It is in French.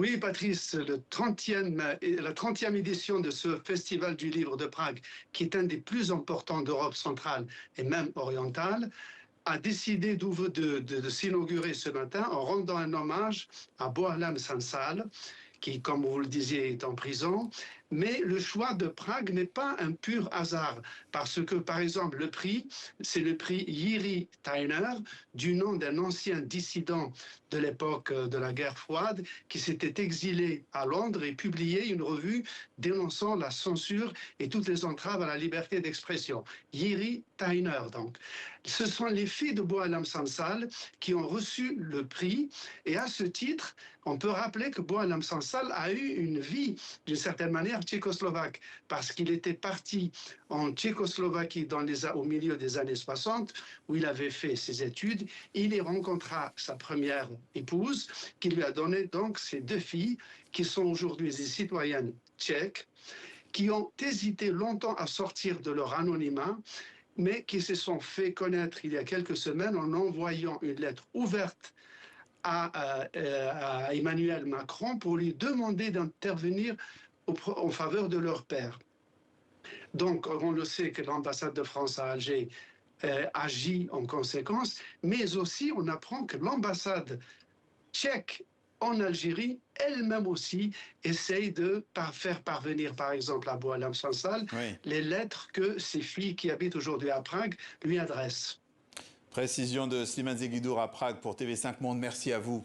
Oui, Patrice, la 30e édition de ce Festival du Livre de Prague, qui est un des plus importants d'Europe centrale et même orientale, a décidé de s'inaugurer ce matin en rendant un hommage à Bohlam Sansal, qui, comme vous le disiez, est en prison. Mais le choix de Prague n'est pas un pur hasard, parce que, par exemple, le prix, c'est le prix Jiří Tajner, du nom d'un ancien dissident de l'époque de la guerre froide, qui s'était exilé à Londres et publié une revue dénonçant la censure et toutes les entraves à la liberté d'expression. Jiří Tajner, donc. Ce sont les filles de Bohlam Sansal qui ont reçu le prix, et à ce titre, on peut rappeler que Bohlam Sansal a eu une vie, d'une certaine manière, tchécoslovaque, parce qu'il était parti en Tchécoslovaquie au milieu des années 60, où il avait fait ses études. Il y rencontra sa première épouse, qui lui a donné donc ses deux filles, qui sont aujourd'hui des citoyennes tchèques, qui ont hésité longtemps à sortir de leur anonymat, mais qui se sont fait connaître il y a quelques semaines en envoyant une lettre ouverte à Emmanuel Macron pour lui demander d'intervenir en faveur de leur père. Donc, on le sait que l'ambassade de France à Alger agit en conséquence, mais aussi on apprend que l'ambassade tchèque en Algérie, elle-même aussi, essaye de faire parvenir, par exemple, à Bohlam Sansal, les lettres que ses filles qui habitent aujourd'hui à Prague lui adressent. Précision de Slimane Zeguidour à Prague pour TV5 Monde. Merci à vous.